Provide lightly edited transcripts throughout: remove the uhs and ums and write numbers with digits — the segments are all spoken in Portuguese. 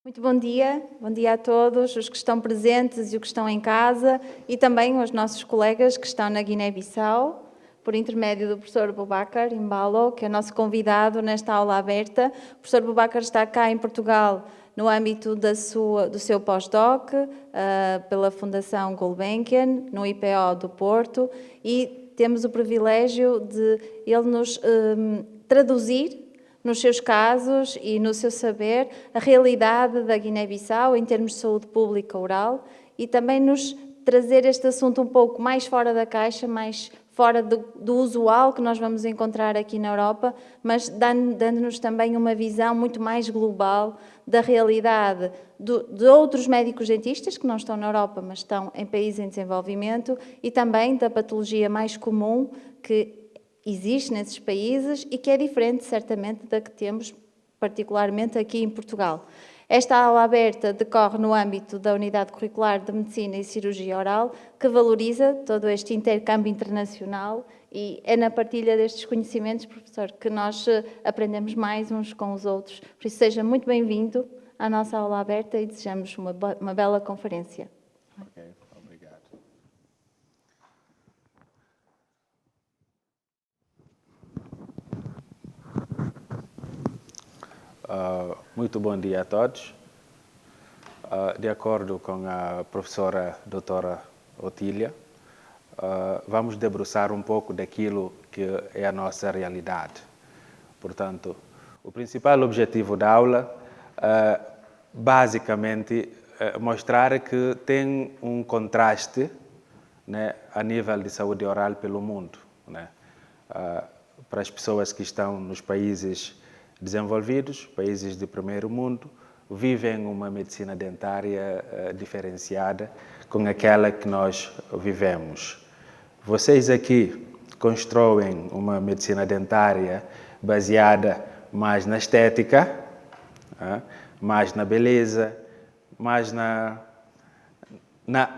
Muito bom dia a todos os que estão presentes e os que estão em casa e também aos nossos colegas que estão na Guiné-Bissau, por intermédio do professor Boubacar Embalo, que é nosso convidado nesta aula aberta. O professor Boubacar está cá em Portugal no âmbito do seu pós-doc, pela Fundação Gulbenkian, no IPO do Porto, e temos o privilégio de ele nos traduzir nos seus casos e no seu saber, a realidade da Guiné-Bissau em termos de saúde pública oral e também nos trazer este assunto um pouco mais fora da caixa, mais fora do usual que nós vamos encontrar aqui na Europa, mas dando-nos também uma visão muito mais global da realidade de outros médicos dentistas que não estão na Europa, mas estão em países em desenvolvimento e também da patologia mais comum que existe nesses países e que é diferente, certamente, da que temos, particularmente aqui em Portugal. Esta aula aberta decorre no âmbito da Unidade Curricular de Medicina e Cirurgia Oral, que valoriza todo este intercâmbio internacional e é na partilha destes conhecimentos, professor, que nós aprendemos mais uns com os outros. Por isso, seja muito bem-vindo à nossa aula aberta e desejamos uma bela conferência. Ok, obrigado. Muito bom dia a todos. De acordo com a professora doutora Otília, vamos debruçar um pouco daquilo que é a nossa realidade. Portanto, o principal objetivo da aula, basicamente, é mostrar que tem um contraste, né, a nível de saúde oral pelo mundo, né? Para as pessoas que estão nos países desenvolvidos, países de primeiro mundo, vivem uma medicina dentária diferenciada com aquela que nós vivemos. Vocês aqui constroem uma medicina dentária baseada mais na estética, mais na beleza, mais na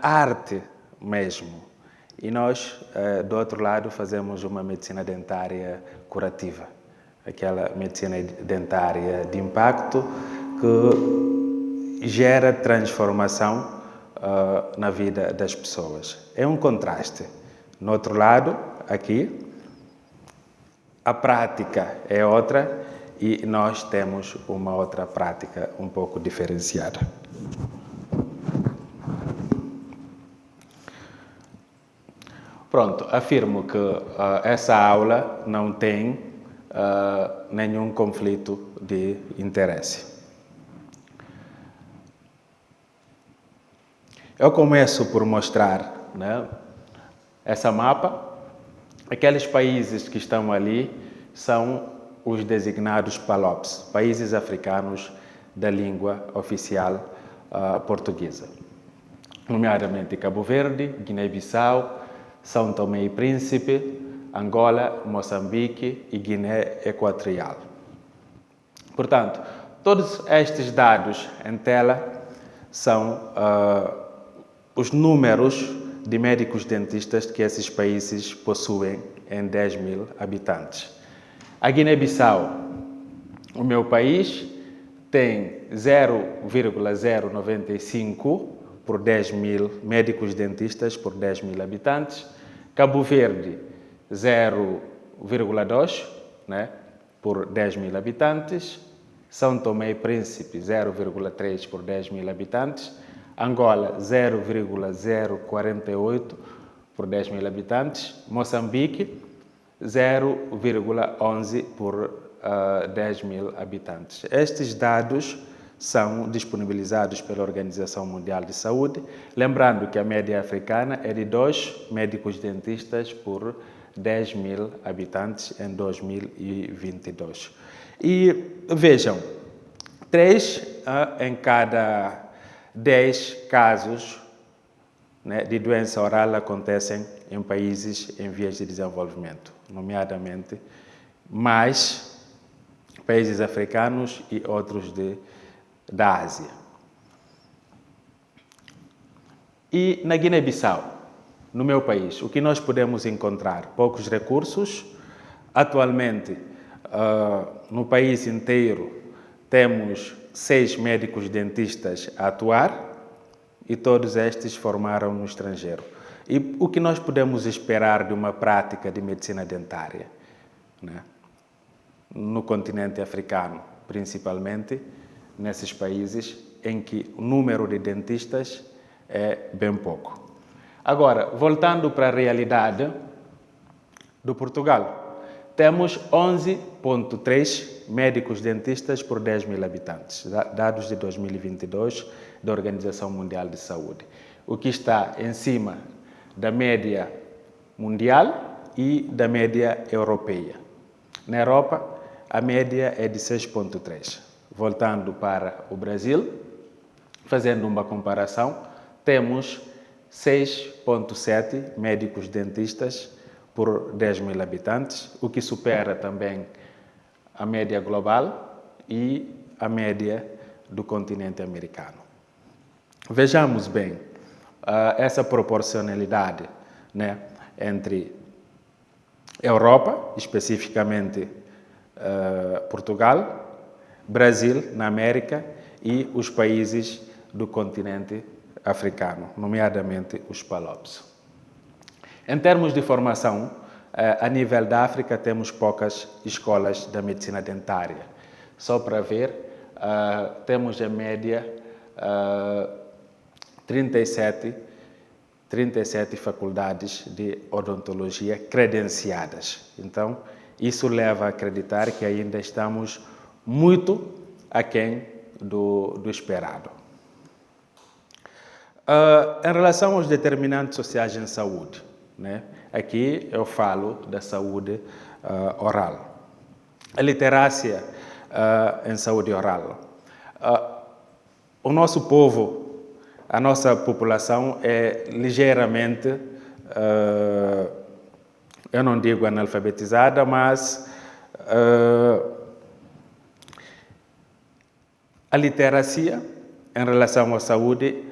arte mesmo. E nós, do outro lado, fazemos uma medicina dentária curativa. Aquela medicina dentária de impacto que gera transformação na vida das pessoas. É um contraste. No outro lado, aqui, a prática é outra e nós temos uma outra prática um pouco diferenciada. Pronto, afirmo que essa aula não tem nenhum conflito de interesse. Eu começo por mostrar, né, essa mapa. Aqueles países que estão ali são os designados PALOPs, países africanos da língua oficial portuguesa, nomeadamente Cabo Verde, Guiné-Bissau, São Tomé e Príncipe, Angola, Moçambique e Guiné Equatorial. Portanto, todos estes dados em tela são os números de médicos dentistas que esses países possuem em 10 mil habitantes. A Guiné-Bissau, o meu país, tem 0,095 por 10 mil médicos dentistas por 10 mil habitantes. Cabo Verde, 0,2, né, por 10 mil habitantes. São Tomé e Príncipe, 0,3 por 10 mil habitantes. Angola, 0,048 por 10 mil habitantes. Moçambique, 0,11 por 10 mil habitantes. Estes dados são disponibilizados pela Organização Mundial de Saúde, lembrando que a média africana é de 2 médicos dentistas por 10 mil habitantes em 2022. E vejam, 3 em cada 10 casos, né, de doença oral acontecem em países em vias de desenvolvimento, nomeadamente mais países africanos e outros da Ásia. E na Guiné-Bissau, no meu país, o que nós podemos encontrar? Poucos recursos. Atualmente, no país inteiro, temos 6 médicos dentistas a atuar e todos estes formaram no estrangeiro. E o que nós podemos esperar de uma prática de medicina dentária, né? No continente africano, principalmente nesses países em que o número de dentistas é bem pouco. Agora, voltando para a realidade do Portugal, temos 11,3 médicos dentistas por 10 mil habitantes, dados de 2022 da Organização Mundial de Saúde, o que está em cima da média mundial e da média europeia. Na Europa, a média é de 6,3. Voltando para o Brasil, fazendo uma comparação, temos 6,7 médicos dentistas por 10 mil habitantes, o que supera também a média global e a média do continente americano. Vejamos bem essa proporcionalidade, né, entre Europa, especificamente Portugal, Brasil, na América, e os países do continente africano, nomeadamente os PALOPs. Em termos de formação, a nível da África temos poucas escolas da medicina dentária. Só para ver, temos em média 37 faculdades de odontologia credenciadas. Então, isso leva a acreditar que ainda estamos muito aquém do esperado. Em relação aos determinantes sociais em saúde, né? Aqui eu falo da saúde oral. A literacia em saúde oral. O nosso povo, a nossa população é ligeiramente, eu não digo analfabetizada, mas a literacia em relação à saúde,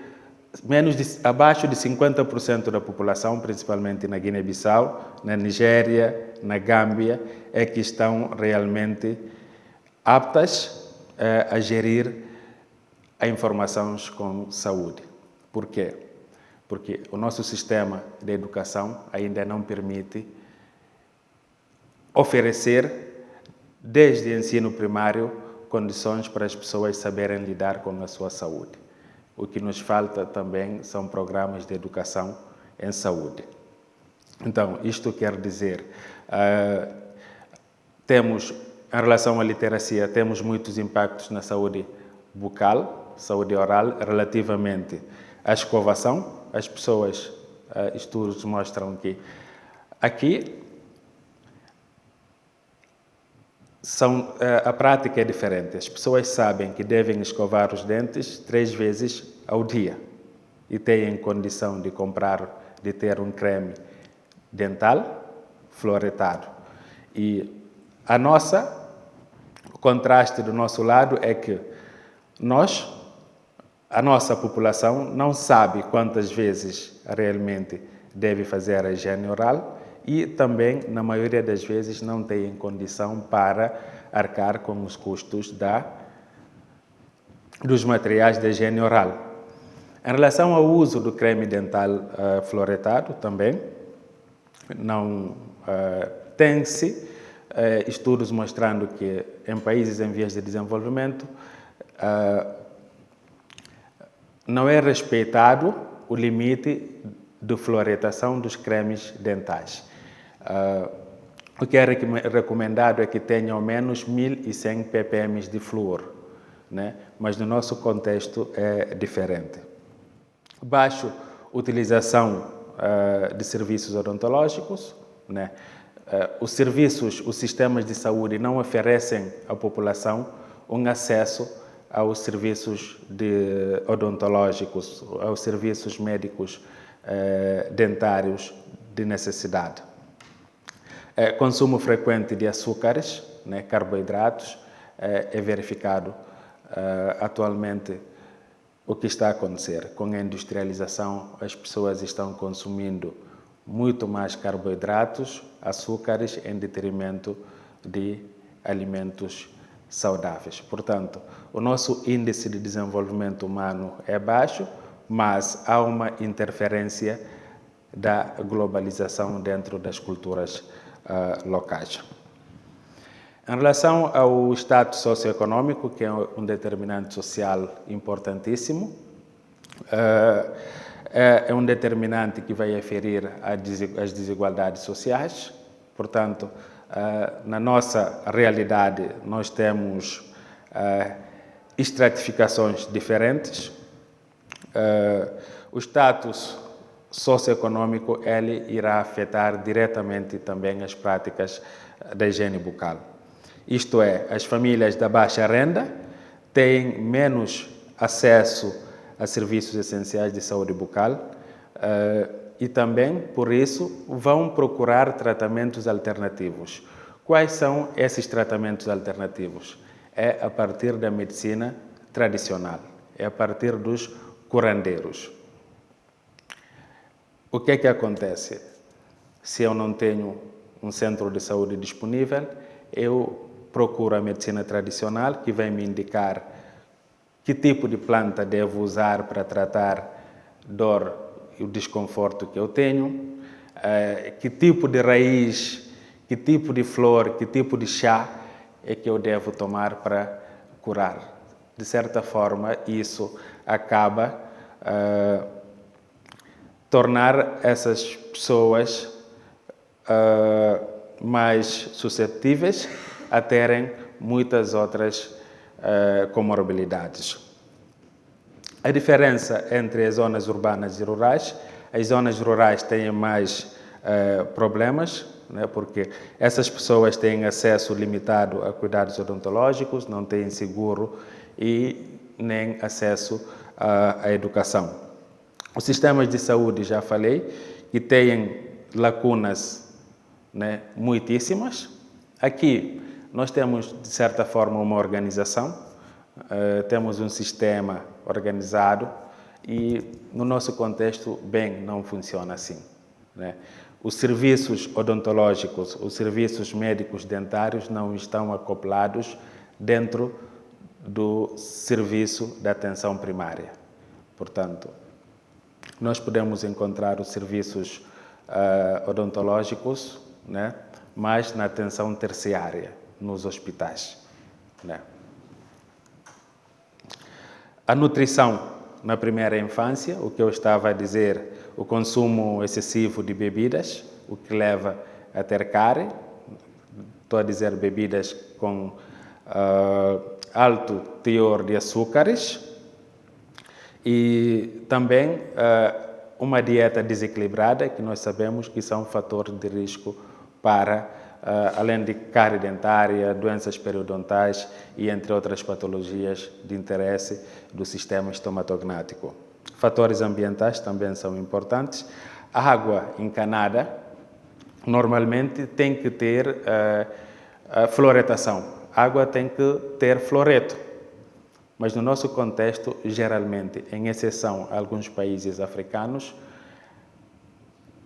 abaixo de 50% da população, principalmente na Guiné-Bissau, na Nigéria, na Gâmbia, é que estão realmente aptas a gerir a informações com saúde. Por quê? Porque o nosso sistema de educação ainda não permite oferecer, desde o ensino primário, condições para as pessoas saberem lidar com a sua saúde. O que nos falta também são programas de educação em saúde. Então, isto quer dizer, temos, em relação à literacia, temos muitos impactos na saúde bucal, saúde oral, relativamente à escovação. As pessoas, estudos mostram que aqui a prática é diferente. As pessoas sabem que devem escovar os dentes 3 vezes ao dia e têm condição de ter um creme dental fluoretado. E o contraste do nosso lado é que a nossa população não sabe quantas vezes realmente deve fazer a higiene oral e também, na maioria das vezes, não têm condição para arcar com os custos dos materiais de higiene oral. Em relação ao uso do creme dental fluoretado, também, não tem-se estudos mostrando que em países em vias de desenvolvimento não é respeitado o limite de fluoretação dos cremes dentais. O que é recomendado é que tenha ao menos 1.100 ppm de flúor, né? Mas no nosso contexto é diferente. Baixa utilização de serviços odontológicos, né? Os sistemas de saúde não oferecem à população um acesso aos serviços odontológicos, aos serviços médicos dentários de necessidade. Consumo frequente de açúcares, né, carboidratos, é verificado atualmente. O que está a acontecer com a industrialização, as pessoas estão consumindo muito mais carboidratos, açúcares, em detrimento de alimentos saudáveis. Portanto, o nosso índice de desenvolvimento humano é baixo, mas há uma interferência da globalização dentro das culturas locais. Em relação ao status socioeconômico, que é um determinante social importantíssimo, é um determinante que vai aferir as desigualdades sociais. Portanto, na nossa realidade, nós temos estratificações diferentes. O status socioeconômico ele irá afetar diretamente também as práticas da higiene bucal. Isto é, as famílias da baixa renda têm menos acesso a serviços essenciais de saúde bucal e também, por isso, vão procurar tratamentos alternativos. Quais são esses tratamentos alternativos? É a partir da medicina tradicional, é a partir dos curandeiros. O que é que acontece? Se eu não tenho um centro de saúde disponível, eu procuro a medicina tradicional, que vai me indicar que tipo de planta devo usar para tratar dor e o desconforto que eu tenho, que tipo de raiz, que tipo de flor, que tipo de chá é que eu devo tomar para curar. De certa forma, isso acaba tornar essas pessoas mais suscetíveis a terem muitas outras comorbilidades. A diferença entre as zonas urbanas e rurais, as zonas rurais têm mais problemas, né, porque essas pessoas têm acesso limitado a cuidados odontológicos, não têm seguro e nem acesso à educação. Os sistemas de saúde, já falei, que têm lacunas, né, muitíssimas. Aqui nós temos, de certa forma, uma organização, temos um sistema organizado e, no nosso contexto, bem, não funciona assim, né? Os serviços odontológicos, os serviços médicos dentários não estão acoplados dentro do serviço de atenção primária. Portanto, nós podemos encontrar os serviços odontológicos, né, mas na atenção terciária, nos hospitais, né? A nutrição na primeira infância, o que eu estava a dizer, o consumo excessivo de bebidas, o que leva a ter cárie, estou a dizer bebidas com alto teor de açúcares, e também uma dieta desequilibrada, que nós sabemos que são fatores de risco para, além de cárie dentária, doenças periodontais e entre outras patologias de interesse do sistema estomatognático. Fatores ambientais também são importantes. A água encanada normalmente tem que ter fluoretação. A água tem que ter fluoreto. Mas no nosso contexto, geralmente, em exceção a alguns países africanos,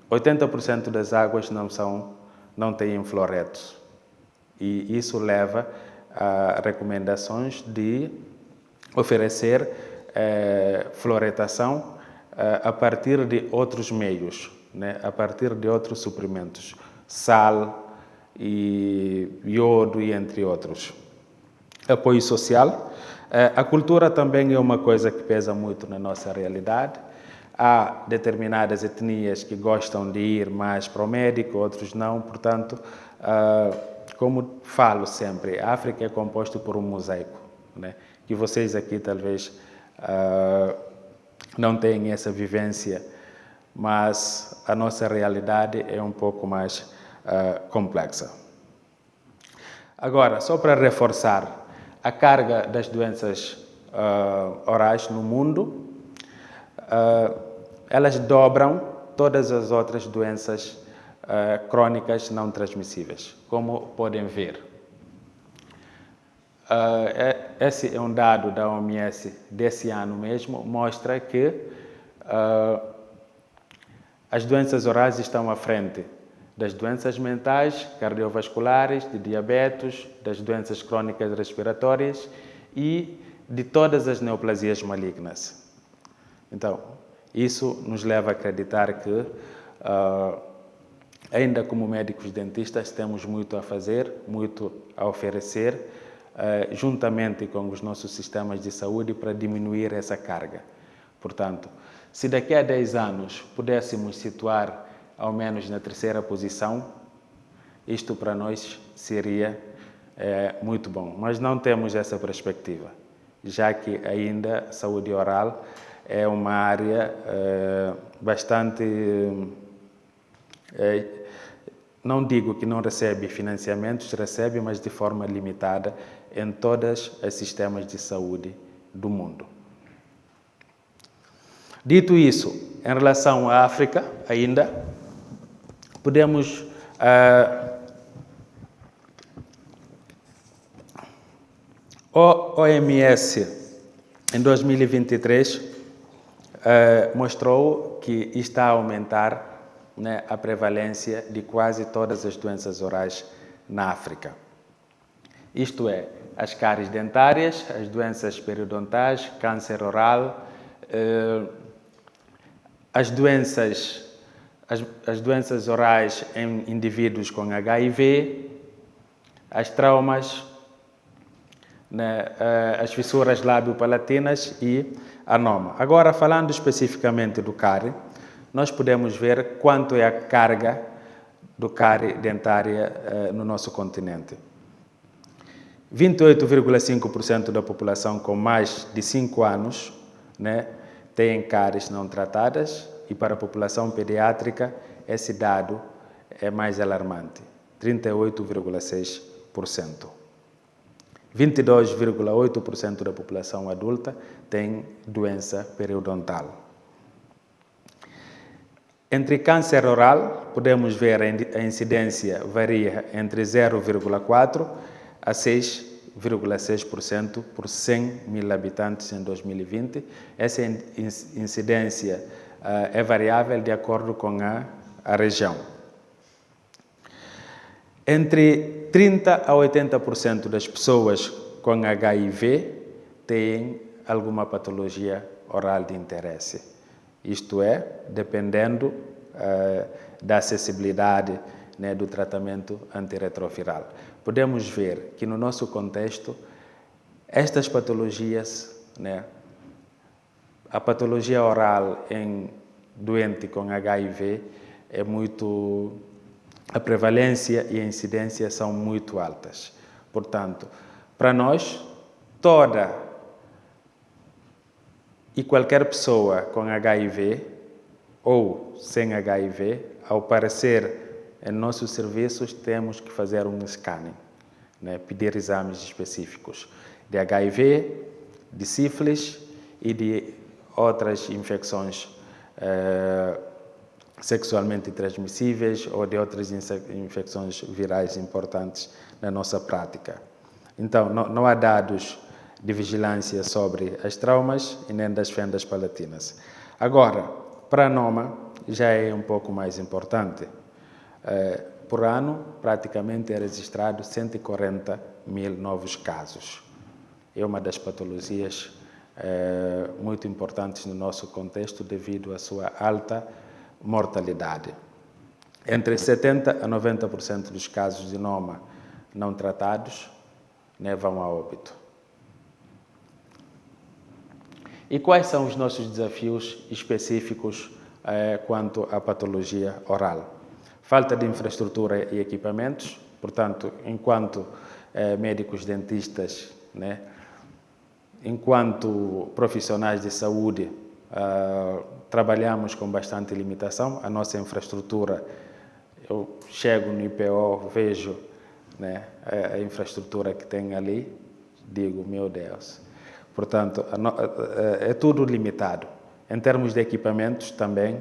80% das águas não têm fluoretos. E isso leva a recomendações de oferecer fluoretação a partir de outros meios, né? A partir de outros suprimentos, sal e iodo e entre outros. Apoio social. A cultura também é uma coisa que pesa muito na nossa realidade. Há determinadas etnias que gostam de ir mais para o médico, outros não. Portanto, como falo sempre, a África é composta por um mosaico, né? Que vocês aqui talvez não tenham essa vivência, mas a nossa realidade é um pouco mais complexa. Agora, só para reforçar, a carga das doenças orais no mundo, elas dobram todas as outras doenças crônicas não transmissíveis, como podem ver. Esse é um dado da OMS desse ano mesmo, mostra que as doenças orais estão à frente das doenças mentais, cardiovasculares, de diabetes, das doenças crônicas respiratórias e de todas as neoplasias malignas. Então, isso nos leva a acreditar que, ainda como médicos dentistas, temos muito a fazer, muito a oferecer, juntamente com os nossos sistemas de saúde, para diminuir essa carga. Portanto, se daqui a 10 anos pudéssemos situar ao menos na 3ª posição, isto para nós seria muito bom. Mas não temos essa perspectiva, já que ainda a saúde oral é uma área bastante... não digo que não recebe financiamentos, recebe, mas de forma limitada em todos os sistemas de saúde do mundo. Dito isso, em relação à África, ainda, podemos o OMS, em 2023, mostrou que está a aumentar, né, a prevalência de quase todas as doenças orais na África. Isto é, as cáries dentárias, as doenças periodontais, câncer oral, as doenças orais em indivíduos com HIV, as traumas, né, as fissuras lábio-palatinas e anoma. Agora, falando especificamente do cárie, nós podemos ver quanto é a carga do cárie dentária no nosso continente. 28,5% da população com mais de 5 anos, né, tem cáries não tratadas, e para a população pediátrica esse dado é mais alarmante, 38,6%. 22,8% da população adulta tem doença periodontal. Entre câncer oral, podemos ver a incidência varia entre 0,4% a 6,6% por 100 mil habitantes em 2020. Essa incidência é variável de acordo com a região. Entre 30% a 80% das pessoas com HIV têm alguma patologia oral de interesse. Isto é, dependendo da acessibilidade, né, do tratamento antirretroviral. Podemos ver que no nosso contexto, estas patologias, né, a patologia oral em doente com HIV a prevalência e a incidência são muito altas. Portanto, para nós, toda e qualquer pessoa com HIV ou sem HIV, ao parecer em nossos serviços, temos que fazer um scanning, né? Pedir exames específicos de HIV, de sífilis e de outras infecções sexualmente transmissíveis ou de outras infecções virais importantes na nossa prática. Então, não há dados de vigilância sobre as traumas e nem das fendas palatinas. Agora, para a anoma, já é um pouco mais importante. Por ano, praticamente é registrado 140 mil novos casos. É uma das patologias muito importantes no nosso contexto devido à sua alta mortalidade. Entre 70% a 90% dos casos de anoma não tratados, né, vão a óbito. E quais são os nossos desafios específicos quanto à patologia oral? Falta de infraestrutura e equipamentos, portanto, enquanto médicos dentistas, né, enquanto profissionais de saúde, trabalhamos com bastante limitação. A nossa infraestrutura, eu chego no IPO, vejo, né, a infraestrutura que tem ali, digo, meu Deus. Portanto, é tudo limitado. Em termos de equipamentos também,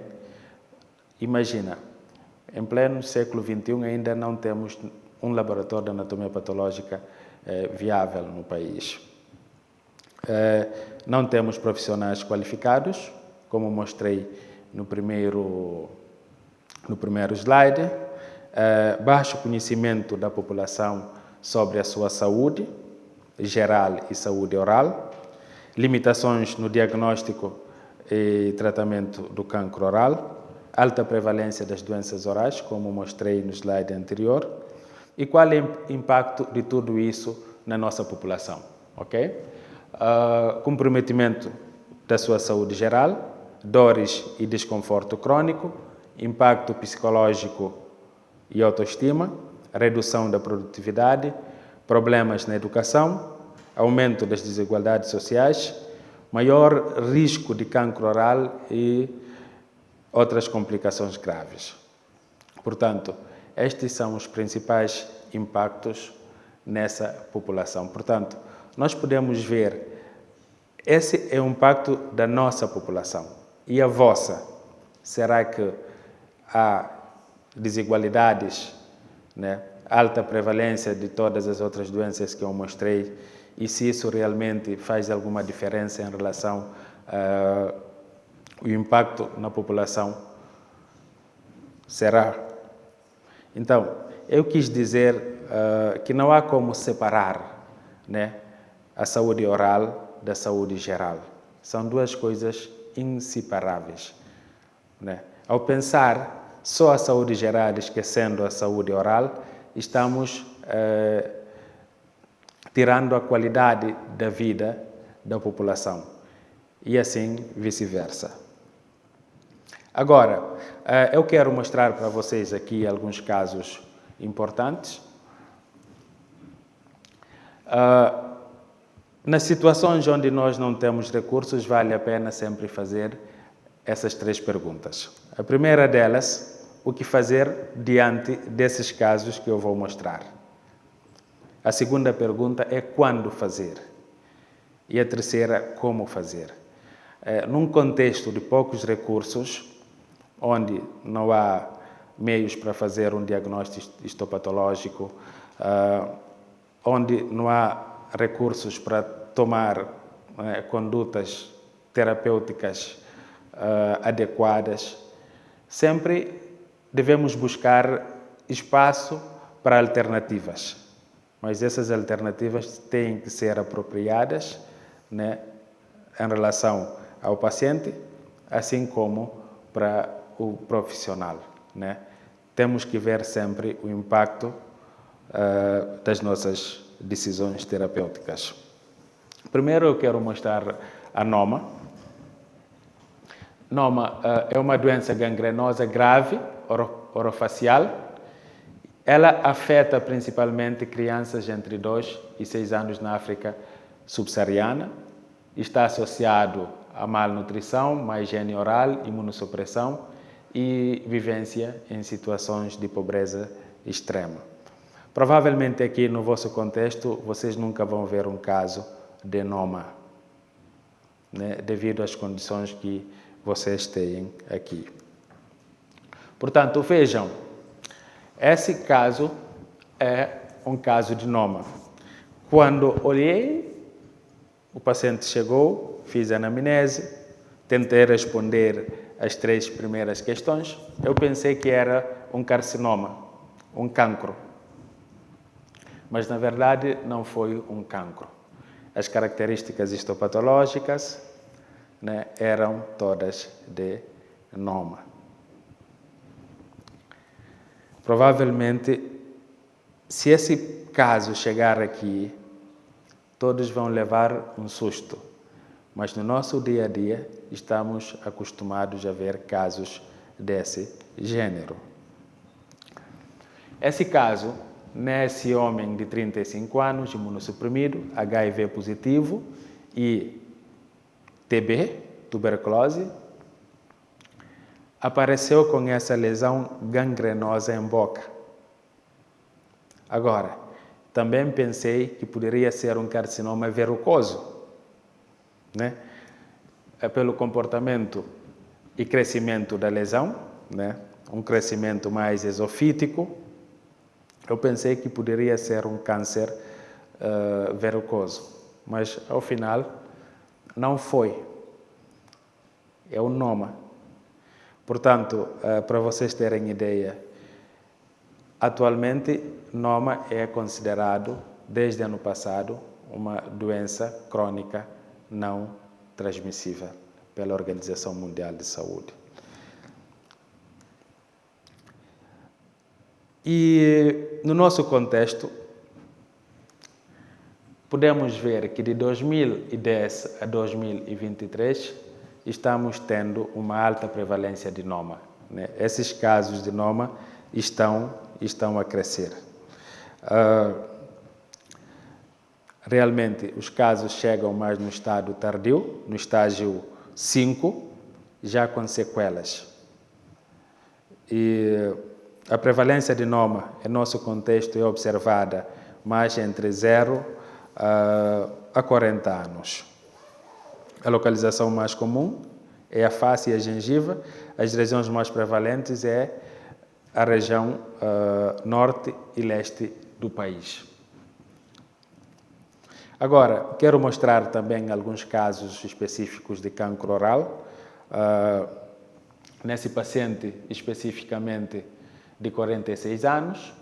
imagina, em pleno século XXI ainda não temos um laboratório de anatomia patológica viável no país. Não temos profissionais qualificados, como mostrei no primeiro slide. baixo conhecimento da população sobre a sua saúde geral e saúde oral, limitações no diagnóstico e tratamento do cancro oral, alta prevalência das doenças orais, como mostrei no slide anterior, e qual é o impacto de tudo isso na nossa população, ok? Comprometimento da sua saúde geral, dores e desconforto crônico, impacto psicológico e autoestima, redução da produtividade, problemas na educação, aumento das desigualdades sociais, maior risco de cancro oral e outras complicações graves. Portanto, estes são os principais impactos nessa população. Portanto, nós podemos ver, esse é o impacto da nossa população. E a vossa? Será que há desigualdades, né? Alta prevalência de todas as outras doenças que eu mostrei, e se isso realmente faz alguma diferença em relação ao impacto na população? Será? Então, eu quis dizer que não há como separar, né, a saúde oral da saúde geral. São duas coisas inseparáveis, né? Ao pensar só a saúde geral, esquecendo a saúde oral, estamos tirando a qualidade da vida da população e assim vice-versa. Agora, eu quero mostrar para vocês aqui alguns casos importantes. Nas situações onde nós não temos recursos, vale a pena sempre fazer essas 3 perguntas. A primeira delas, o que fazer diante desses casos que eu vou mostrar? A segunda pergunta é quando fazer? E a terceira, como fazer? Num contexto de poucos recursos, onde não há meios para fazer um diagnóstico histopatológico, onde não há recursos para tomar condutas terapêuticas adequadas, sempre devemos buscar espaço para alternativas. Mas essas alternativas têm que ser apropriadas, né, em relação ao paciente, assim como para o profissional, né? Temos que ver sempre o impacto das nossas decisões terapêuticas. Primeiro eu quero mostrar a NOMA. NOMA é uma doença gangrenosa grave, orofacial. Ela afeta principalmente crianças entre 2 e 6 anos na África subsaariana. Está associado a malnutrição, má higiene oral, imunossupressão e vivência em situações de pobreza extrema. Provavelmente aqui no vosso contexto vocês nunca vão ver um caso de NOMA, né, devido às condições que vocês têm aqui. Portanto, vejam, esse caso é um caso de NOMA. Quando olhei, o paciente chegou, fiz a anamnese, tentei responder as 3 primeiras questões. Eu pensei que era um carcinoma, um cancro. Mas, na verdade, não foi um cancro. As características histopatológicas, né, eram todas de NOMA. Provavelmente, se esse caso chegar aqui, todos vão levar um susto. Mas no nosso dia a dia, estamos acostumados a ver casos desse gênero. Esse caso, nesse homem de 35 anos, imunossuprimido, HIV positivo e TB, tuberculose, apareceu com essa lesão gangrenosa em boca. Agora, também pensei que poderia ser um carcinoma verrucoso, né? Pelo comportamento e crescimento da lesão, né? Um crescimento mais esofítico, eu pensei que poderia ser um câncer verrucoso, mas ao final não foi. É um NOMA. Portanto, para vocês terem ideia, atualmente, NOMA é considerado, desde ano passado, uma doença crônica não transmissível pela Organização Mundial de Saúde. E, no nosso contexto, podemos ver que de 2010 a 2023 estamos tendo uma alta prevalência de NOMA, né? Esses casos de NOMA estão a crescer. Realmente, os casos chegam mais no estado tardio, no estágio 5, já com sequelas. E a prevalência de NOMA, em nosso contexto, é observada mais entre 0 a 40 anos. A localização mais comum é a face e a gengiva. As regiões mais prevalentes é a região norte e leste do país. Agora, quero mostrar também alguns casos específicos de cancro oral. Nesse paciente, especificamente de 46 anos,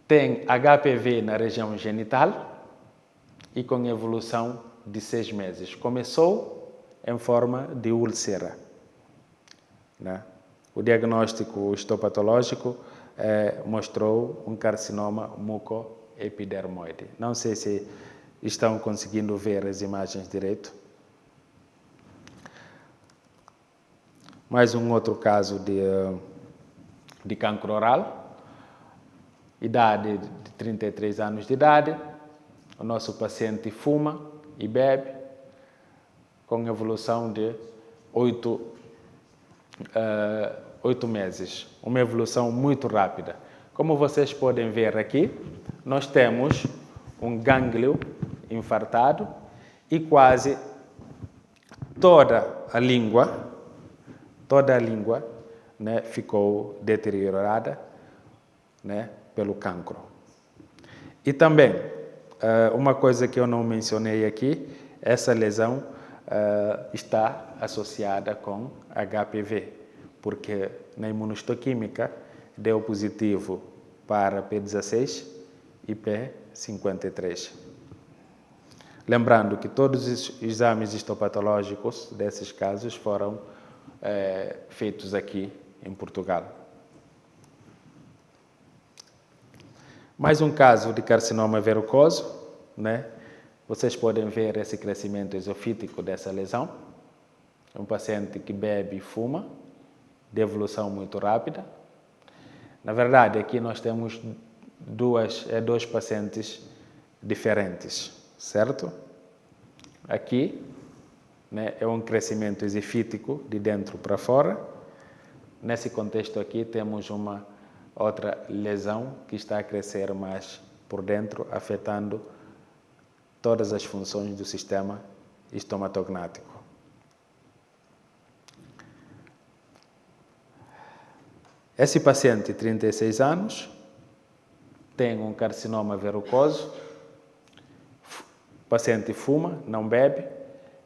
tem HPV na região genital e com evolução de 6 meses. Começou em forma de úlcera, né? O diagnóstico histopatológico mostrou um carcinoma mucoepidermoide. Não sei se estão conseguindo ver as imagens direito. Mais um outro caso de cancro oral. Idade de 33 anos de idade. O nosso paciente fuma e bebe, com evolução de 8 meses. Uma evolução muito rápida. Como vocês podem ver aqui, nós temos um gânglio infartado e quase toda a língua, né, ficou deteriorada, né, pelo cancro. E também, uma coisa que eu não mencionei aqui, essa lesão está associada com HPV, porque na imunohistoquímica deu positivo para P16 e P53. Lembrando que todos os exames histopatológicos desses casos foram feitos aqui em Portugal. Mais um caso de carcinoma verrucoso, né? Vocês podem ver esse crescimento esofítico dessa lesão. É um paciente que bebe e fuma, de evolução muito rápida. Na verdade, aqui nós temos dois pacientes diferentes, certo? Aqui, né, é um crescimento esofítico de dentro para fora. Nesse contexto aqui temos uma outra lesão que está a crescer mais por dentro, afetando todas as funções do sistema estomatognático. Esse paciente, 36 anos, tem um carcinoma verrucoso. O paciente fuma, não bebe,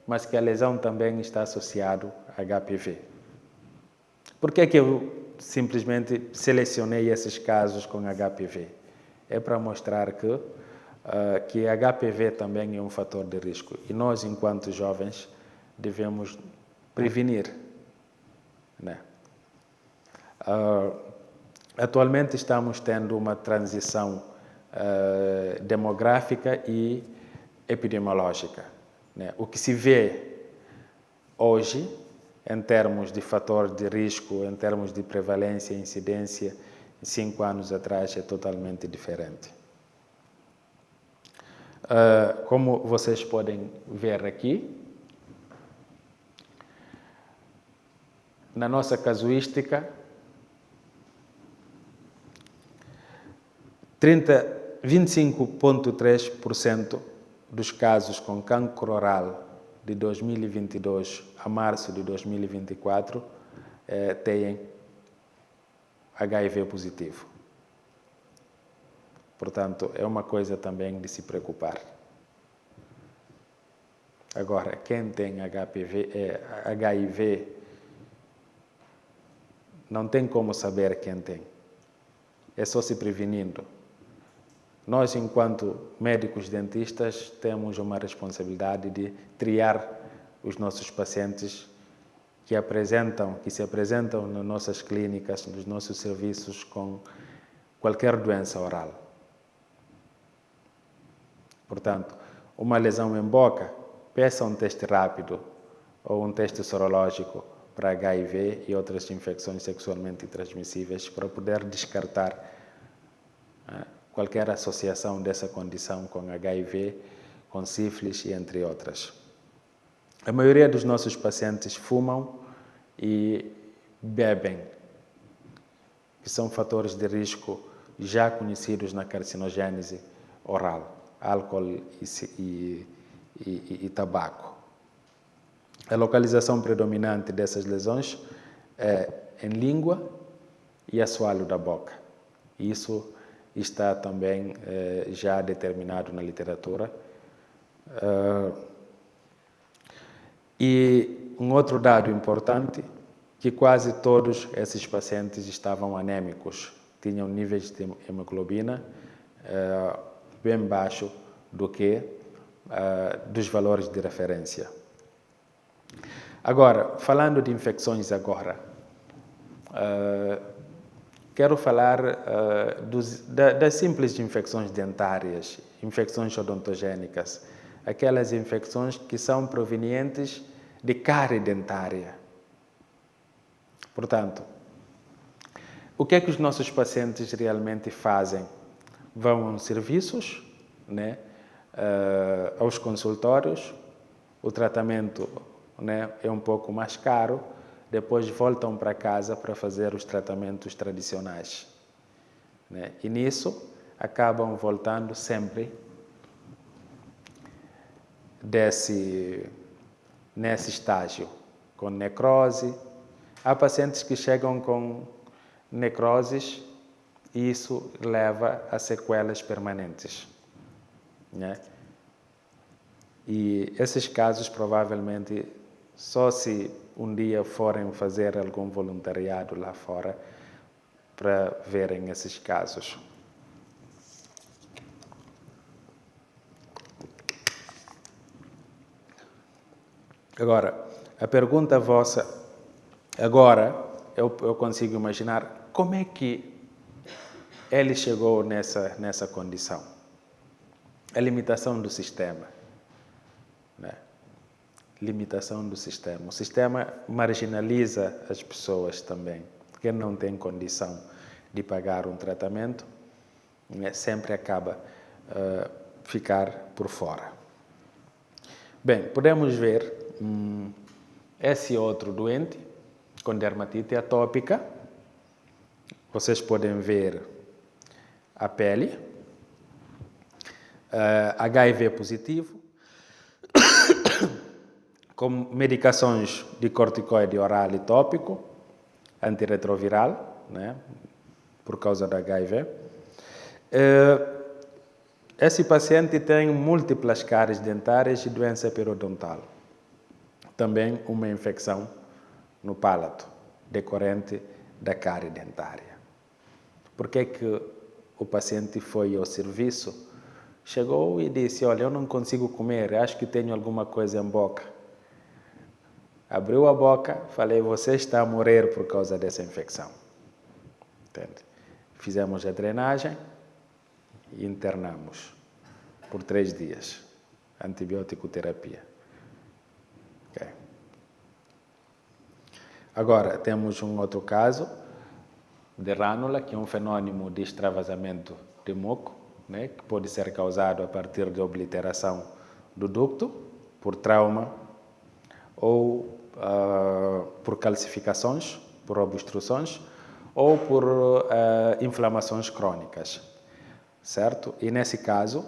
mas que a lesão também está associada a HPV. Por que eu simplesmente selecionei esses casos com HPV? É para mostrar que HPV também é um fator de risco e nós, enquanto jovens, devemos prevenir, né? Atualmente estamos tendo uma transição demográfica e epidemiológica, né? O que se vê hoje, em termos de fator de risco, em termos de prevalência e incidência, 5 anos atrás é totalmente diferente. Como vocês podem ver aqui, na nossa casuística, 25,3% dos casos com cancro oral de 2022 a março de 2024 têm HIV positivo. Portanto, é uma coisa também de se preocupar. Agora, quem tem HIV não tem como saber quem tem. é só se prevenindo. Nós, enquanto médicos dentistas, temos uma responsabilidade de triar os nossos pacientes que se apresentam nas nossas clínicas, nos nossos serviços com qualquer doença oral. Portanto, uma lesão em boca, peça um teste rápido ou um teste sorológico para HIV e outras infecções sexualmente transmissíveis para poder descartar qualquer associação dessa condição com HIV, com sífilis e entre outras. A maioria dos nossos pacientes fumam e bebem, que são fatores de risco já conhecidos na carcinogênese oral, álcool e tabaco. A localização predominante dessas lesões é em língua e assoalho da boca. Isso está também já determinado na literatura. E um outro dado importante, que quase todos esses pacientes estavam anêmicos, tinham níveis de hemoglobina bem baixo do que dos valores de referência. Agora, falando de infecções agora, quero falar das simples infecções dentárias, infecções odontogênicas, aquelas infecções que são provenientes de cárie dentária. Portanto, o que é que os nossos pacientes realmente fazem? Vão aos serviços, aos consultórios, o tratamento é um pouco mais caro, depois voltam para casa para fazer os tratamentos tradicionais. E nisso acabam voltando sempre nesse estágio, com necrose. Há pacientes que chegam com necroses e isso leva a sequelas permanentes. E esses casos provavelmente só se um dia forem fazer algum voluntariado lá fora para verem esses casos. Agora, a pergunta vossa, agora eu consigo imaginar como é que ele chegou nessa condição. A limitação do sistema. Limitação do sistema. O sistema marginaliza as pessoas também. Quem não tem condição de pagar um tratamento, sempre acaba ficar por fora. Bem, podemos ver esse outro doente com dermatite atópica. Vocês podem ver a pele, HIV positivo, com medicações de corticoide oral e tópico, antirretroviral, por causa da HIV. Esse paciente tem múltiplas cáries dentárias e doença periodontal. Também uma infecção no palato, decorrente da cárie dentária. Por que que o paciente foi ao serviço, chegou e disse, olha, eu não consigo comer, acho que tenho alguma coisa em boca. Abriu a boca, falei, você está a morrer por causa dessa infecção. Entende? Fizemos a drenagem e internamos por 3 dias. Antibiótico terapia. Okay. Agora, temos um outro caso de rânula, que é um fenômeno de extravasamento de muco, que pode ser causado a partir de obliteração do ducto, por trauma ou por calcificações, por obstruções ou por inflamações crônicas, certo? E nesse caso,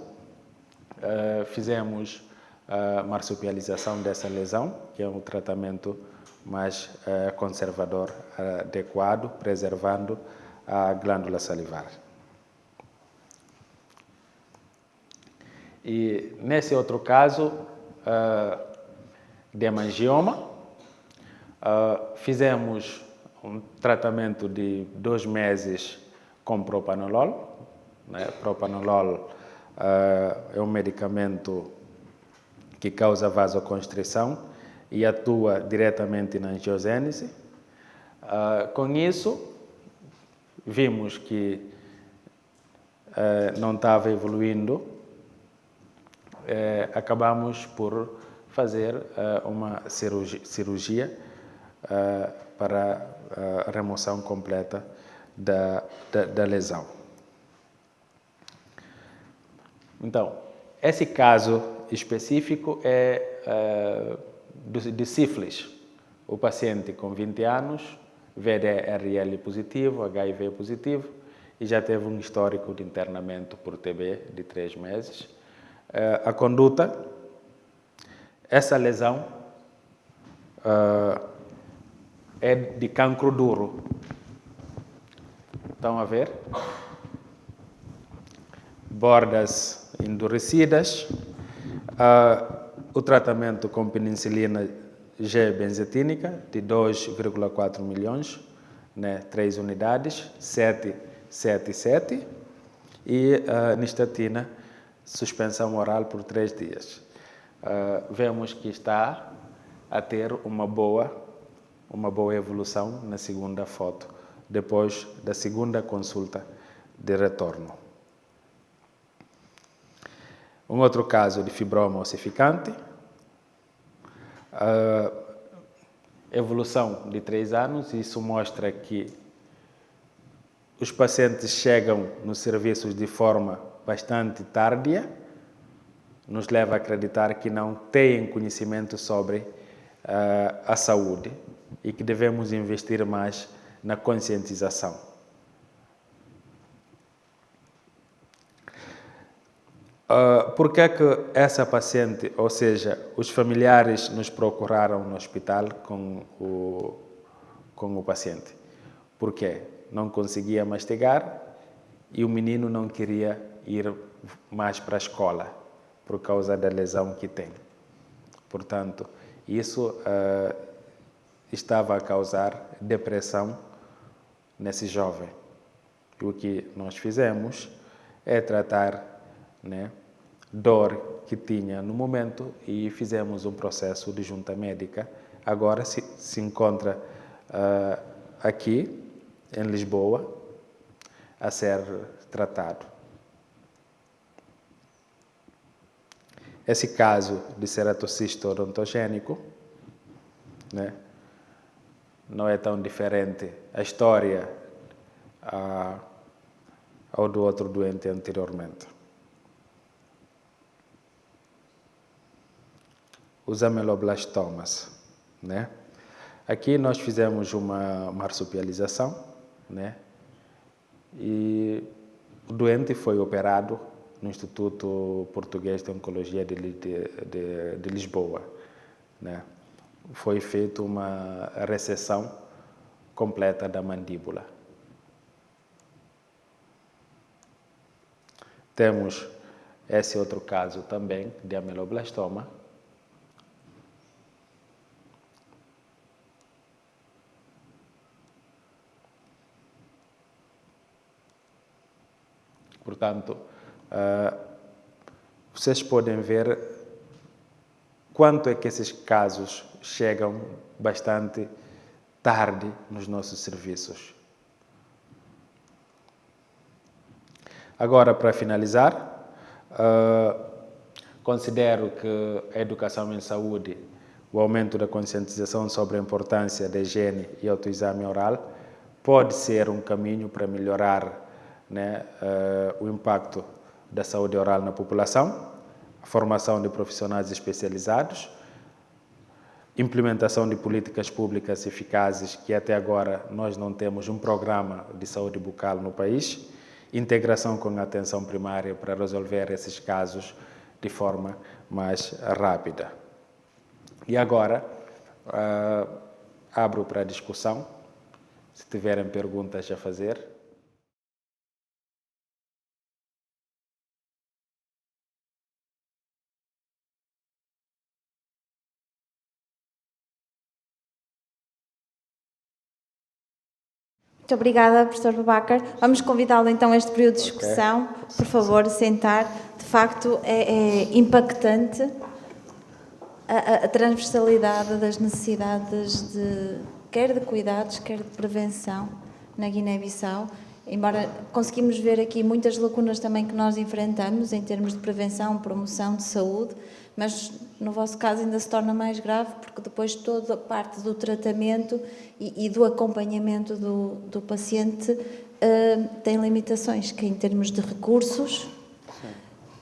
fizemos a marsupialização dessa lesão, que é um tratamento mais conservador, adequado, preservando a glândula salivar. E nesse outro caso, de hemangioma, fizemos um tratamento de 2 meses com propanolol. Né? Propanolol é um medicamento que causa vasoconstrição e atua diretamente na angiogênese. Com isso, vimos que não estava evoluindo, acabamos por fazer uma cirurgia para a remoção completa da lesão. Então, esse caso específico é de sífilis. O paciente com 20 anos, VDRL positivo, HIV positivo, e já teve um histórico de internamento por TB de 3 meses. A conduta, essa lesão é de cancro duro. Estão a ver? Bordas endurecidas. O tratamento com penicilina G-benzetínica de 2,4 milhões, né, 3 unidades, 7, 7, 7. E nistatina, suspensão oral por 3 dias. Vemos que está a ter uma boa evolução na segunda foto, depois da segunda consulta de retorno. Um outro caso de fibroma ossificante, evolução de 3 anos, isso mostra que os pacientes chegam nos serviços de forma bastante tardia, nos leva a acreditar que não têm conhecimento sobre a saúde e que devemos investir mais na conscientização. Por que essa paciente, ou seja, os familiares nos procuraram no hospital com o paciente? Por quê? Não conseguia mastigar e o menino não queria ir mais para a escola por causa da lesão que tem. Portanto, isso estava a causar depressão nesse jovem. E o que nós fizemos é tratar, né, dor que tinha no momento e fizemos um processo de junta médica. Agora se encontra aqui em Lisboa a ser tratado. Esse caso de ceratocisto odontogênico, né, não é tão diferente a história ao do outro doente anteriormente. Os ameloblastomas, né? Aqui nós fizemos uma marsupialização, né? E o doente foi operado no Instituto Português de Oncologia de Lisboa, né? Foi feita uma reseção completa da mandíbula. Temos esse outro caso também de ameloblastoma. Portanto, vocês podem ver quanto é que esses casos chegam bastante tarde nos nossos serviços. Agora, para finalizar, considero que a educação em saúde, o aumento da conscientização sobre a importância da higiene e autoexame oral pode ser um caminho para melhorar, né, o impacto da saúde oral na população, a formação de profissionais especializados, implementação de políticas públicas eficazes, que até agora nós não temos um programa de saúde bucal no país, integração com a atenção primária para resolver esses casos de forma mais rápida. E agora, abro para discussão, se tiverem perguntas a fazer. Muito obrigada, professor Boubacar. Vamos convidá-lo então a este período de discussão. Por favor, sentar. De facto, é impactante a transversalidade das necessidades quer de cuidados, quer de prevenção na Guiné-Bissau. Embora conseguimos ver aqui muitas lacunas também que nós enfrentamos em termos de prevenção, promoção de saúde, mas no vosso caso ainda se torna mais grave porque depois toda a parte do tratamento e do acompanhamento do paciente tem limitações, que em termos de recursos,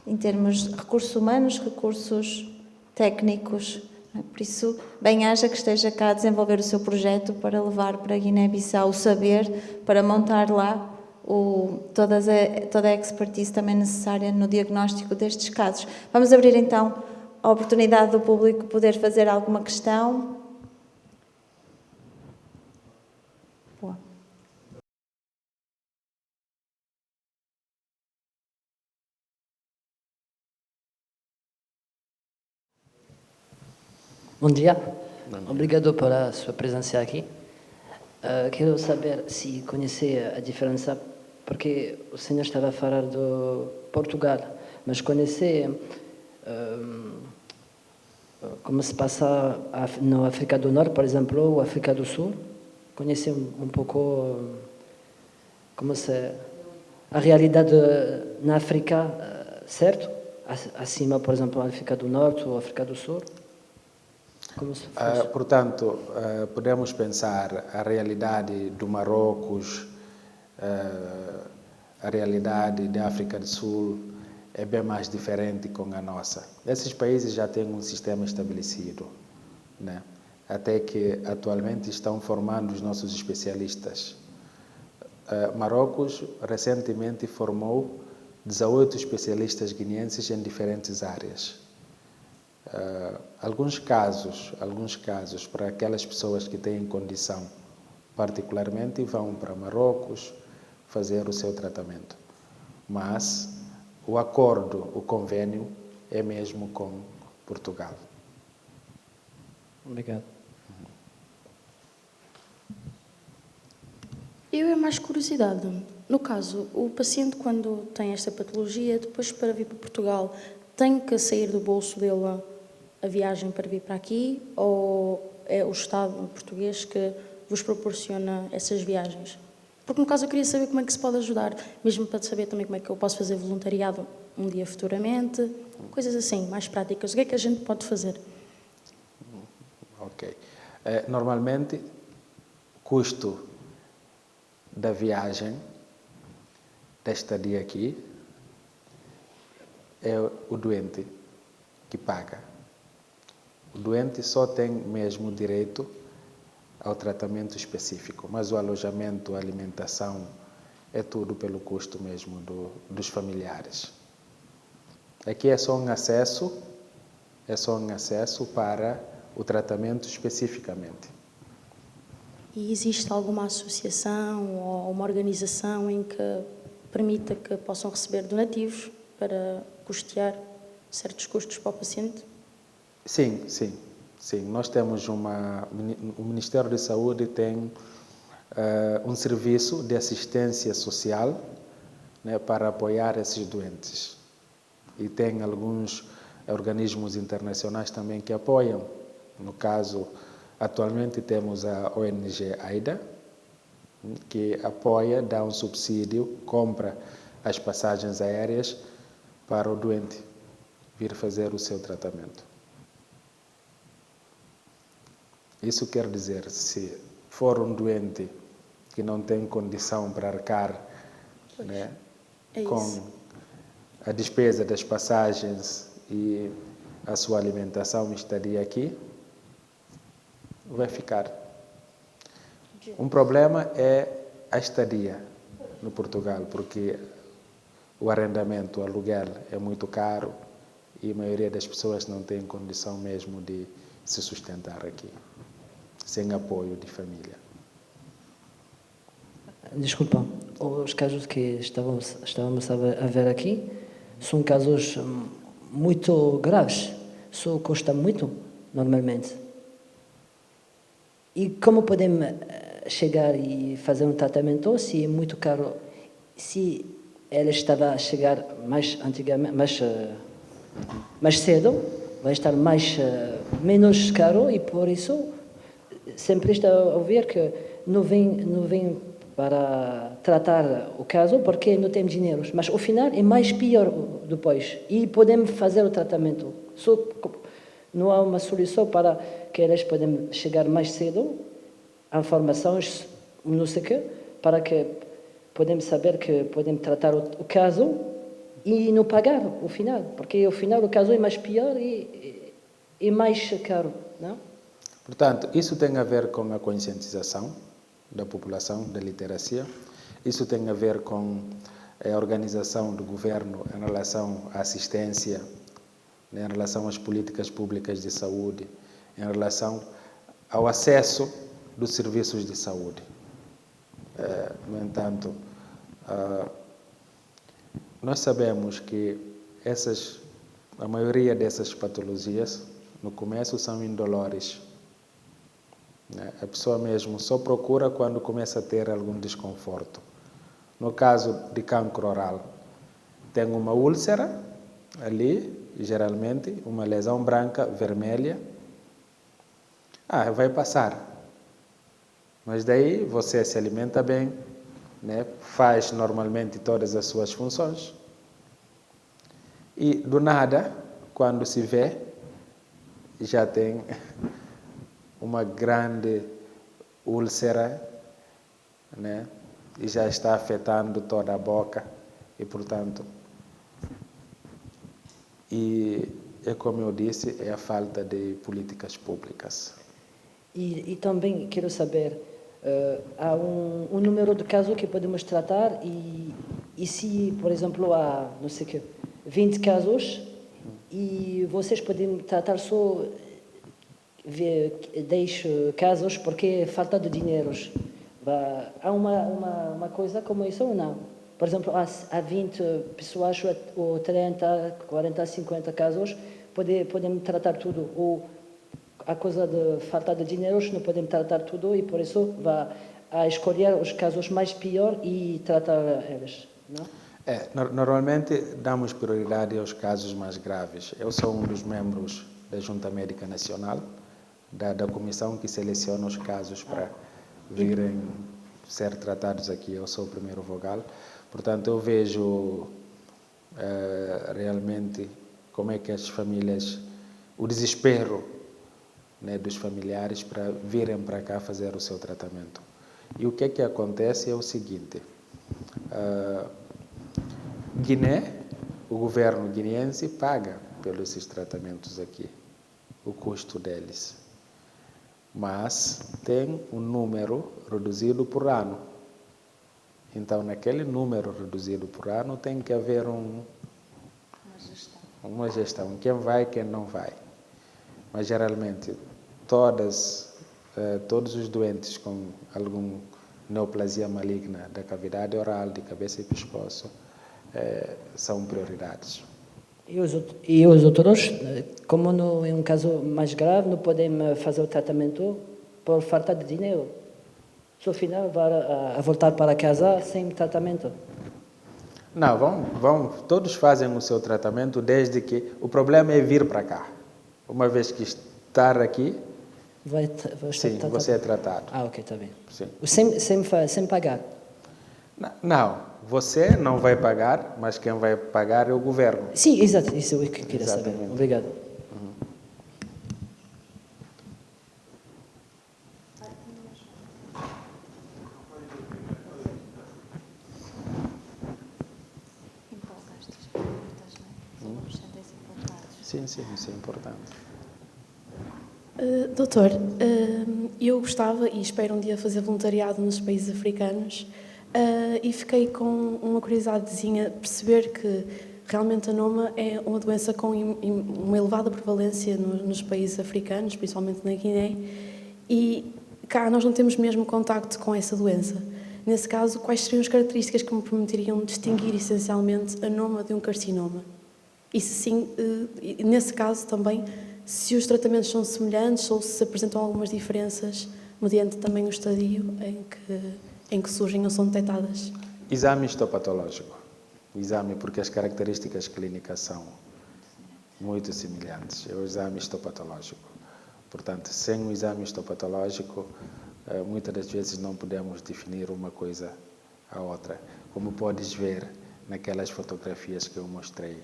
em termos de recursos humanos, recursos técnicos. Por isso, bem-aja que esteja cá a desenvolver o seu projeto para levar para a Guiné-Bissau o saber, para montar lá toda a expertise também necessária no diagnóstico destes casos. Vamos abrir então a oportunidade do público poder fazer alguma questão. Boa. Bom dia, obrigado pela sua presença aqui. Quero saber se conhece a diferença, porque o senhor estava a falar de Portugal, mas conhece como se passa na África do Norte, por exemplo, ou África do Sul? Conhece um pouco como a realidade na África, certo? Acima, por exemplo, África do Norte ou África do Sul? Portanto, podemos pensar a realidade do Marrocos, a realidade da África do Sul é bem mais diferente com a nossa. Esses países já têm um sistema estabelecido, né? Até que atualmente estão formando os nossos especialistas. Marrocos recentemente formou 18 especialistas guineenses em diferentes áreas. Alguns casos para aquelas pessoas que têm condição, particularmente vão para Marrocos fazer o seu tratamento. Mas o acordo, o convênio é mesmo com Portugal. Obrigado. Eu é mais curiosidade. No caso, o paciente quando tem esta patologia, depois para vir para Portugal, tem que sair do bolso dele a viagem para vir para aqui ou é o Estado português que vos proporciona essas viagens? Porque no caso eu queria saber como é que se pode ajudar, mesmo para saber também como é que eu posso fazer voluntariado um dia futuramente, coisas assim, mais práticas. O que é que a gente pode fazer? Ok. Normalmente, custo da viagem, da estadia aqui, é o doente que paga. O doente só tem mesmo direito ao tratamento específico, mas o alojamento, a alimentação, é tudo pelo custo mesmo dos familiares. Aqui é só um acesso para o tratamento especificamente. E existe alguma associação ou uma organização em que permita que possam receber donativos para custear certos custos para o paciente? Sim. Nós temos o Ministério da Saúde tem um serviço de assistência social, né, para apoiar esses doentes. E tem alguns organismos internacionais também que apoiam. No caso, atualmente temos a ONG AIDA, que apoia, dá um subsídio, compra as passagens aéreas para o doente vir fazer o seu tratamento. Isso quer dizer, se for um doente que não tem condição para arcar, né, com a despesa das passagens e a sua alimentação e estadia aqui, vai ficar. Um problema é a estadia no Portugal, porque o arrendamento, o aluguel é muito caro e a maioria das pessoas não tem condição mesmo de se sustentar aqui, sem apoio de família. Desculpa, os casos que estávamos a ver aqui são casos muito graves, isso custa muito, normalmente. E como podemos chegar e fazer um tratamento, se é muito caro, se ela estava a chegar mais antigamente, mais cedo, vai estar menos caro e por isso sempre está a ouvir que não vem para tratar o caso porque não tem dinheiro, mas ao final é mais pior depois e podemos fazer o tratamento. Só não há uma solução para que elas possam chegar mais cedo a informações, não sei o quê, para que podemos saber que podemos tratar o caso e não pagar o final, porque ao final o caso é mais pior e mais caro, não? Portanto, isso tem a ver com a conscientização da população, da literacia. Isso tem a ver com a organização do governo em relação à assistência, em relação às políticas públicas de saúde, em relação ao acesso dos serviços de saúde. No entanto, nós sabemos que a maioria dessas patologias, no começo, são indolores. A pessoa mesmo só procura quando começa a ter algum desconforto. No caso de cancro oral, tem uma úlcera ali, geralmente, uma lesão branca, vermelha. Vai passar. Mas daí você se alimenta bem, né? Faz normalmente todas as suas funções. E do nada, quando se vê, já tem uma grande úlcera, né? E já está afetando toda a boca e, portanto, é como eu disse, é a falta de políticas públicas. E também quero saber, há um número de casos que podemos tratar e se, por exemplo, há, não sei o quê, 20 casos e vocês podem tratar só 10 casos porque é falta de dinheiro. Há uma coisa como isso ou não? Por exemplo, há 20 pessoas ou 30, 40, 50 casos, podemos tratar tudo. Ou a coisa de falta de dinheiro, não podemos tratar tudo e por isso vai a escolher os casos mais piores e tratar eles, não? Normalmente damos prioridade aos casos mais graves. Eu sou um dos membros da Junta Médica Nacional, da comissão que seleciona os casos para virem ser tratados aqui. Eu sou o primeiro vogal. Portanto, eu vejo realmente como é que as famílias, o desespero, né, dos familiares para virem para cá fazer o seu tratamento. E o que é que acontece é o seguinte: Guiné, o governo guineense paga pelos esses tratamentos aqui, o custo deles. Mas tem um número reduzido por ano. Então, naquele número reduzido por ano, tem que haver uma gestão. Quem vai, quem não vai. Mas, geralmente, todos os doentes com alguma neoplasia maligna da cavidade oral, de cabeça e pescoço, são prioridades. E os outros, como não é um caso mais grave, não podem fazer o tratamento por falta de dinheiro. No final, vai a voltar para casa sem tratamento. Não, todos fazem o seu tratamento desde que... O problema é vir para cá. Uma vez que estar aqui, sim, você é tratado. Ok, está bem. Sim. Sem pagar? Não, você não vai pagar, mas quem vai pagar é o governo. Sim, exato, isso é o que eu queria saber. Obrigado. Sim, isso é importante. Doutor, eu gostava e espero um dia fazer voluntariado nos países africanos e fiquei com uma curiosidadezinha, perceber que realmente a noma é uma doença com uma elevada prevalência nos países africanos, principalmente na Guiné, e cá nós não temos mesmo contacto com essa doença. Nesse caso, quais seriam as características que me permitiriam distinguir essencialmente a noma de um carcinoma? E se sim, nesse caso também, se os tratamentos são semelhantes ou se apresentam algumas diferenças mediante também o estadio em que surgem ou são detectadas? Exame histopatológico. Exame, porque as características clínicas são muito semelhantes. É o exame histopatológico. Portanto, sem o exame histopatológico, muitas das vezes não podemos definir uma coisa à outra, como podes ver naquelas fotografias que eu mostrei.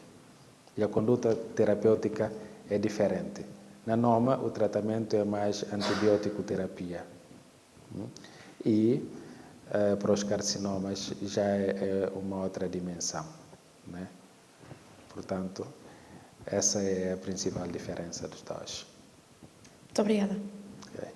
E a conduta terapêutica é diferente. Na NOMA, o tratamento é mais antibiótico-terapia. E para os carcinomas já é uma outra dimensão, né? Portanto, essa é a principal diferença dos dois. Muito obrigada. Okay.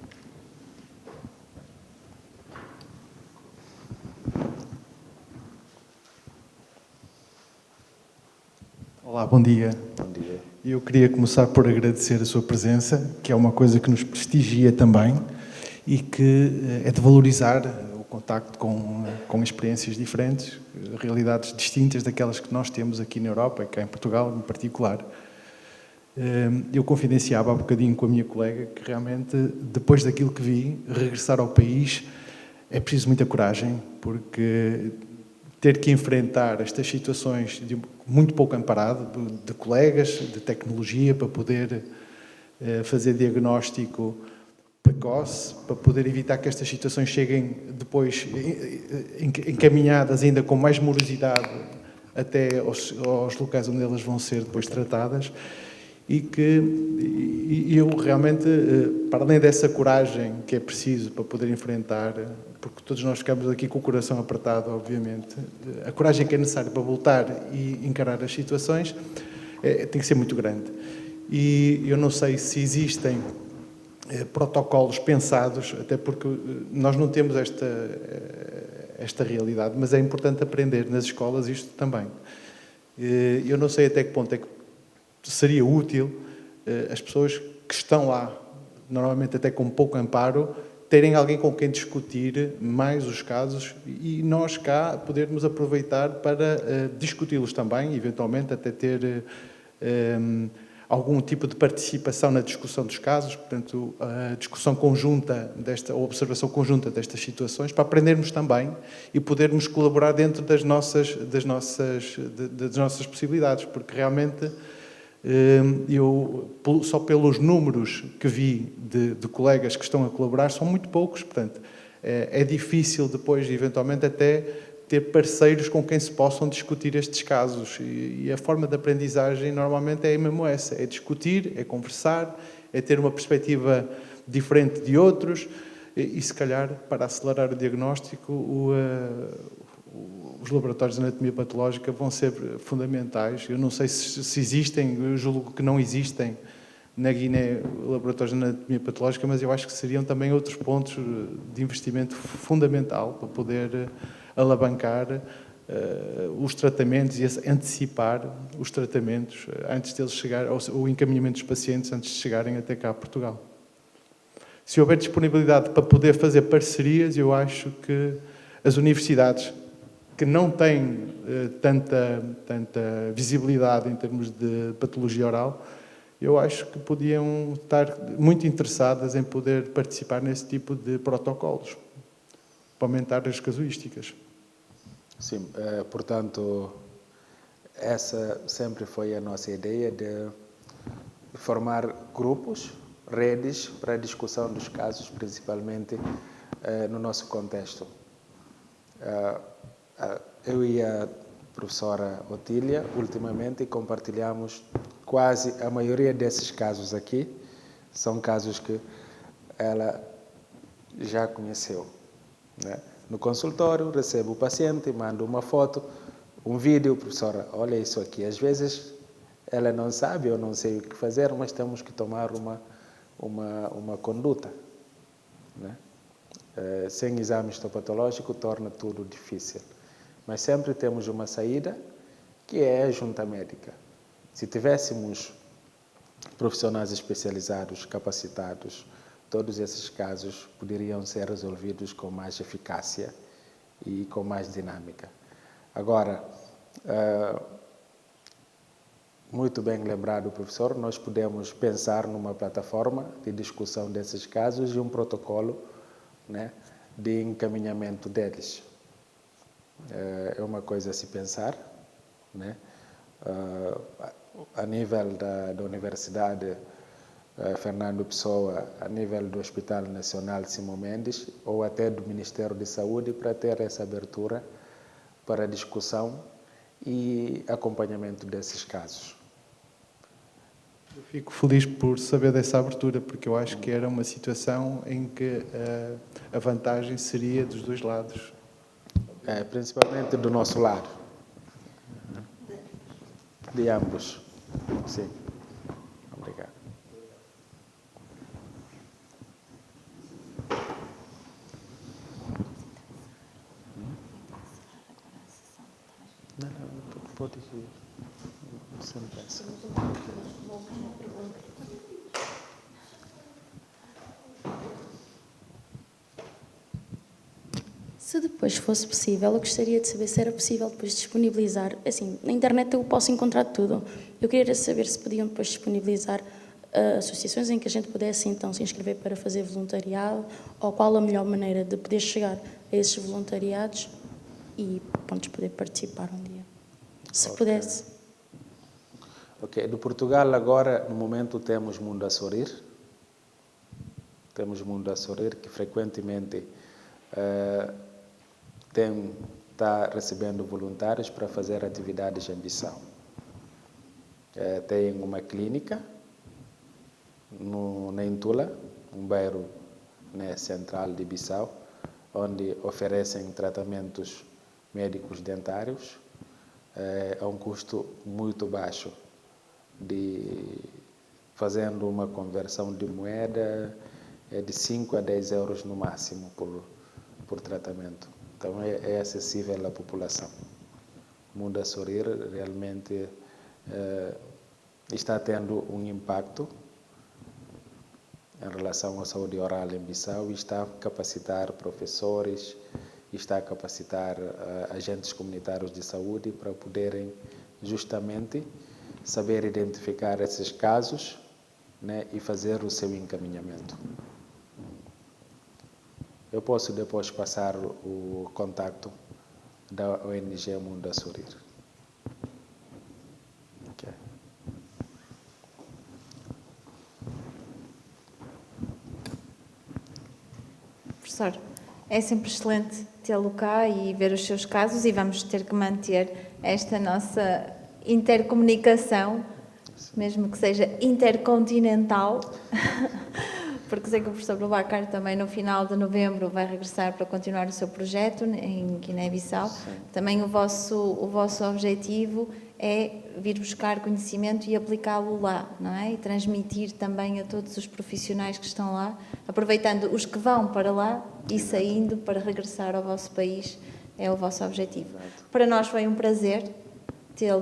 Olá, bom dia. Bom dia. Eu queria começar por agradecer a sua presença, que é uma coisa que nos prestigia também e que é de valorizar o contacto com experiências diferentes, realidades distintas daquelas que nós temos aqui na Europa e cá em Portugal em particular. Eu confidenciava há bocadinho com a minha colega que realmente, depois daquilo que vi, regressar ao país é preciso muita coragem, porque ter que enfrentar estas situações muito pouco amparado, de colegas, de tecnologia, para poder fazer diagnóstico precoce, para poder evitar que estas situações cheguem depois encaminhadas ainda com mais morosidade até aos locais onde elas vão ser depois tratadas, e eu realmente, para além dessa coragem que é preciso para poder enfrentar, porque todos nós ficamos aqui com o coração apertado, obviamente, a coragem que é necessária para voltar e encarar as situações tem que ser muito grande. E eu não sei se existem protocolos pensados, até porque nós não temos esta realidade, mas é importante aprender nas escolas isto também. Eu não sei até que ponto é que seria útil as pessoas que estão lá, normalmente até com pouco amparo, terem alguém com quem discutir mais os casos e nós cá podermos aproveitar para discuti-los também, eventualmente até ter algum tipo de participação na discussão dos casos, portanto, a discussão conjunta a observação conjunta destas situações, para aprendermos também e podermos colaborar dentro das nossas possibilidades, porque realmente eu, só pelos números que vi de colegas que estão a colaborar, são muito poucos, portanto, é difícil depois, eventualmente, até ter parceiros com quem se possam discutir estes casos. E a forma de aprendizagem, normalmente, é mesmo essa, é discutir, é conversar, é ter uma perspectiva diferente de outros e, se calhar, para acelerar o diagnóstico, os laboratórios de anatomia patológica vão ser fundamentais. Eu não sei se existem, eu julgo que não existem na Guiné laboratórios de anatomia patológica, mas eu acho que seriam também outros pontos de investimento fundamental para poder alavancar os tratamentos e antecipar os tratamentos antes deles chegarem, ou o encaminhamento dos pacientes antes de chegarem até cá a Portugal. Se houver disponibilidade para poder fazer parcerias, eu acho que as universidades que não têm tanta visibilidade em termos de patologia oral, eu acho que podiam estar muito interessadas em poder participar nesse tipo de protocolos, para aumentar as casuísticas. Sim, portanto, essa sempre foi a nossa ideia de formar grupos, redes para a discussão dos casos, principalmente no nosso contexto. Eu e a professora Otília, ultimamente, compartilhamos quase a maioria desses casos aqui, são casos que ela já conheceu, né? No consultório, recebo o paciente, mando uma foto, um vídeo, professora, olha isso aqui. Às vezes ela não sabe ou não sei o que fazer, mas temos que tomar uma conduta, né? Sem exame histopatológico torna tudo difícil. Mas sempre temos uma saída, que é a junta médica. Se tivéssemos profissionais especializados, capacitados, todos esses casos poderiam ser resolvidos com mais eficácia e com mais dinâmica. Agora, muito bem lembrado, professor, nós podemos pensar numa plataforma de discussão desses casos e um protocolo né, de encaminhamento deles. É uma coisa a se pensar, né? A nível da Universidade Fernando Pessoa, a nível do Hospital Nacional Simão Mendes, ou até do Ministério de Saúde, para ter essa abertura para discussão e acompanhamento desses casos. Eu fico feliz por saber dessa abertura, porque eu acho que era uma situação em que a vantagem seria dos dois lados. Principalmente do nosso lado. De ambos. Sim. Obrigado. Não, pode ir. Você não pensa. Se depois fosse possível, eu gostaria de saber se era possível depois disponibilizar, assim, na internet eu posso encontrar tudo. Eu queria saber se podiam depois disponibilizar associações em que a gente pudesse então se inscrever para fazer voluntariado, ou qual a melhor maneira de poder chegar a esses voluntariados e, pronto, poder participar um dia. Se pudesse. Ok, do Portugal agora, no momento, temos Mundo a Sorrir. Temos Mundo a Sorrir, que frequentemente está recebendo voluntários para fazer atividades em Bissau. Tem uma clínica na Intula, um bairro, né, central de Bissau, onde oferecem tratamentos médicos dentários a um custo muito baixo, fazendo uma conversão de moeda de 5 a 10 euros no máximo por tratamento. Então, é acessível à população. O Mundo a Sorrir realmente está tendo um impacto em relação à saúde oral em Bissau e está a capacitar professores, está a capacitar agentes comunitários de saúde para poderem justamente saber identificar esses casos, né, e fazer o seu encaminhamento. Eu posso depois passar o contato da ONG Mundo a Sorrir. Okay. Professor, é sempre excelente tê-lo cá e ver os seus casos e vamos ter que manter esta nossa intercomunicação, mesmo que seja intercontinental, porque sei que o professor Boubacar também no final de novembro vai regressar para continuar o seu projeto em Guiné-Bissau. Também o vosso objetivo é vir buscar conhecimento e aplicá-lo lá, não é? E transmitir também a todos os profissionais que estão lá, aproveitando os que vão para lá e saindo para regressar ao vosso país, é o vosso objetivo. Para nós foi um prazer ter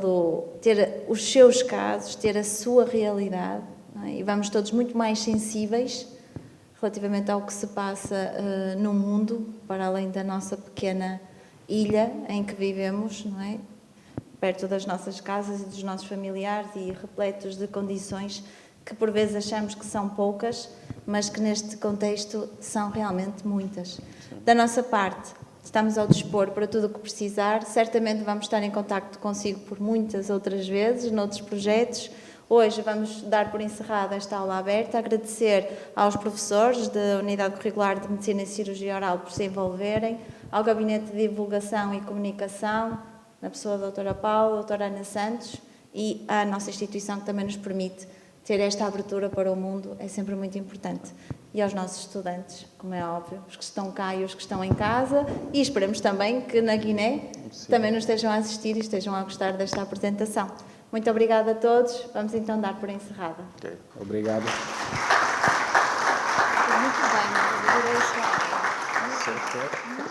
os seus casos, ter a sua realidade, não é? E vamos todos muito mais sensíveis relativamente ao que se passa no mundo, para além da nossa pequena ilha em que vivemos, não é? Perto das nossas casas e dos nossos familiares e repletos de condições que por vezes achamos que são poucas, mas que neste contexto são realmente muitas. Da nossa parte, estamos ao dispor para tudo o que precisar. Certamente vamos estar em contacto consigo por muitas outras vezes, noutros projetos. Hoje vamos dar por encerrada esta aula aberta, agradecer aos professores da Unidade Curricular de Medicina e Cirurgia Oral por se envolverem, ao Gabinete de Divulgação e Comunicação, na pessoa da doutora Paula, da doutora Ana Santos, e à nossa instituição que também nos permite ter esta abertura para o mundo, é sempre muito importante. E aos nossos estudantes, como é óbvio, os que estão cá e os que estão em casa, e esperemos também que na Guiné também nos estejam a assistir e estejam a gostar desta apresentação. Muito obrigada a todos. Vamos então dar por encerrada. Okay. Obrigado. Muito bem, adorei a sua aula.